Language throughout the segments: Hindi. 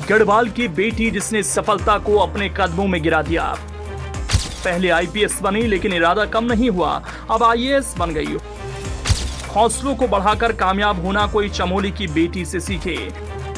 गढ़वाल की बेटी जिसने सफलता को अपने कदमों में गिरा दिया। पहले आईपीएस बनी लेकिन इरादा कम नहीं हुआ, अब आईएएस बन गई। हौसलों को बढ़ाकर कामयाब होना कोई चमोली की बेटी से सीखे।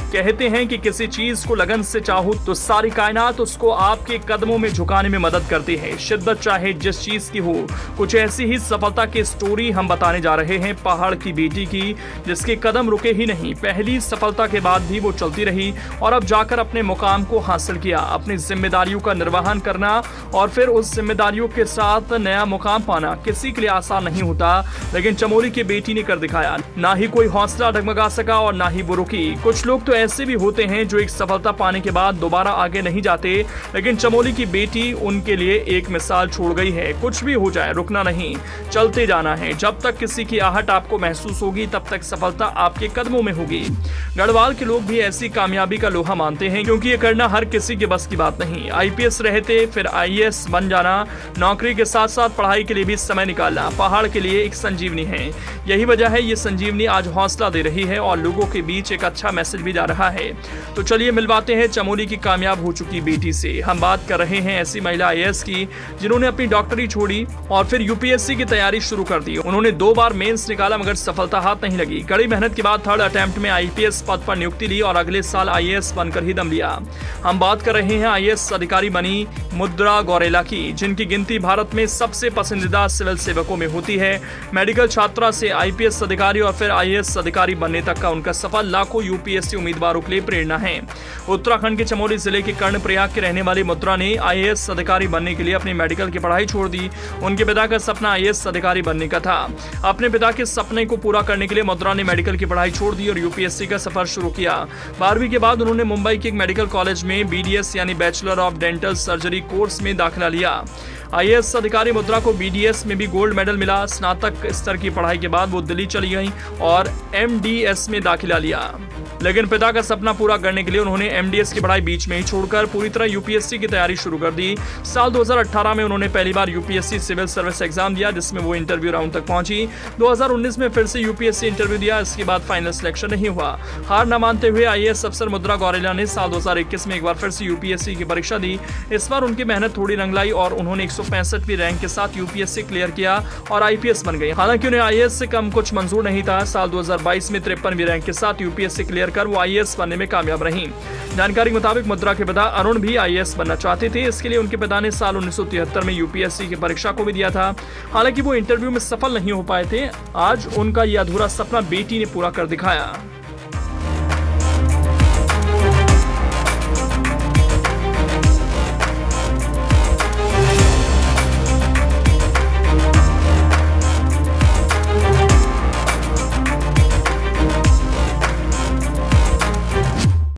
कहते हैं कि किसी चीज को लगन से चाहो तो सारी कायनात उसको आपके कदमों में झुकाने में मदद करती है, शिद्दत चाहे जिस चीज की हो। कुछ ऐसी ही सफलता की स्टोरी हम बताने जा रहे हैं पहाड़ की बेटी की, जिसके कदम रुके ही नहीं। पहली सफलता के बाद भी वो चलती रही और अब जाकर अपने मुकाम को हासिल किया। अपनी जिम्मेदारियों का निर्वहन करना और फिर उस जिम्मेदारियों के साथ नया मुकाम पाना किसी के लिए आसान नहीं होता, लेकिन चमोली की बेटी ने कर दिखाया। ना ही कोई हौसला डगमगा सका और ना ही वो रुकी। कुछ लोग तो ऐसे भी होते हैं जो एक सफलता पाने के बाद दोबारा आगे नहीं जाते, लेकिन चमोली की बेटी उनके लिए एक मिसाल छोड़ गई है। कुछ भी हो जाए रुकना नहीं, चलते जाना है। जब तक किसी की आहट आपको महसूस होगी तब तक सफलता आपके कदमों में होगी। गढ़वाल के लोग भी ऐसी कामयाबी का लोहा मानते हैं, क्योंकि ये करना हर किसी के बस की बात नहीं। आईपीएस रहते फिर आईएएस बन जाना, नौकरी के साथ साथ पढ़ाई के लिए भी समय निकालना पहाड़ के लिए एक संजीवनी है। यही वजह है ये संजीवनी आज हौसला दे रही है और लोगों के बीच एक अच्छा मैसेज भी जा रहा है। तो चलिए मिलवाते हैं चमोली की कामयाब हो चुकी बेटी से। हम बात कर रहे हैं ऐसी महिला आईएएस की जिन्होंने अपनी डॉक्टरी छोड़ी और फिर यूपीएससी की तैयारी शुरू कर दी। उन्होंने 2 बार मेंस निकाला मगर सफलता हाथ नहीं लगी। कड़ी मेहनत के बाद 3rd अटेम्प्ट में आईपीएस पद पर नियुक्ति ली और अगले साल आईएएस बनकर ही दम लिया। हम बात कर रहे हैं आईएएस अधिकारी बनी मुद्रा गौरेला की, जिनकी गिनती भारत में सबसे पसंदीदा सिविल सेवकों में होती है। मेडिकल छात्रा से आईपीएस अधिकारी और फिर आईएएस अधिकारी बनने तक का उनका सफर लाखों यूपीएससी उम्मीदवारों के लिए प्रेरणा है। उत्तराखंड के चमोली जिले के कर्णप्रयाग के रहने वाली मुद्रा ने आईएएस अधिकारी बनने के लिए अपनी मेडिकल की पढ़ाई छोड़ दी। उनके पिता का सपना आईएएस अधिकारी बनने का था। अपने पिता के सपने को पूरा करने के लिए मुद्रा ने मेडिकल की पढ़ाई छोड़ दी और यूपीएससी का सफर शुरू किया। 12वीं के बाद उन्होंने मुंबई के एक मेडिकल कॉलेज में बीडीएस यानी bachelor of dental surgery course में दाखिला लिया। आईएएस अधिकारी मुद्रा को बीडीएस में भी गोल्ड मेडल मिला। स्नातक स्तर की पढ़ाई के बाद वो दिल्ली चली गई और एमडीएस में दाखिला लिया, लेकिन पिता का सपना पूरा करने के लिए उन्होंने एमडीएस की पढ़ाई बीच में ही छोड़कर पूरी तरह यूपीएससी की तैयारी शुरू कर दी। साल 2018 में उन्होंने पहली बार यूपीएससी सिविल सर्विस एग्जाम दिया, जिसमें वो इंटरव्यू राउंड तक पहुंची। 2019 में फिर से यूपीएससी इंटरव्यू दिया, इसके बाद फाइनल सिलेक्शन नहीं हुआ। हार न मानते हुए आईएएस अफसर मुद्रा गौरेला ने साल 2021 में एक बार फिर से यूपीएससी की परीक्षा दी। इस बार उनकी मेहनत थोड़ी रंग लाई और उन्होंने 165वीं रैंक के साथ यूपीएससी क्लियर किया और आईपीएस बन गई। हालांकि उन्हें आईएएस से कम कुछ मंजूर नहीं था। साल 2022 में 53वीं रैंक के साथ यूपीएससी क्लियर कर वो आईएएस बनने में कामयाब रही। जानकारी के मुताबिक मुद्रा के पिता अरुण भी आईएएस बनना चाहते थे। इसके लिए उनके पिता ने साल 1973 में यूपीएससी की परीक्षा को भी दिया था। हालांकि वो इंटरव्यू में सफल नहीं हो पाए थे। आज उनका यह अधूरा सपना बेटी ने पूरा कर दिखाया।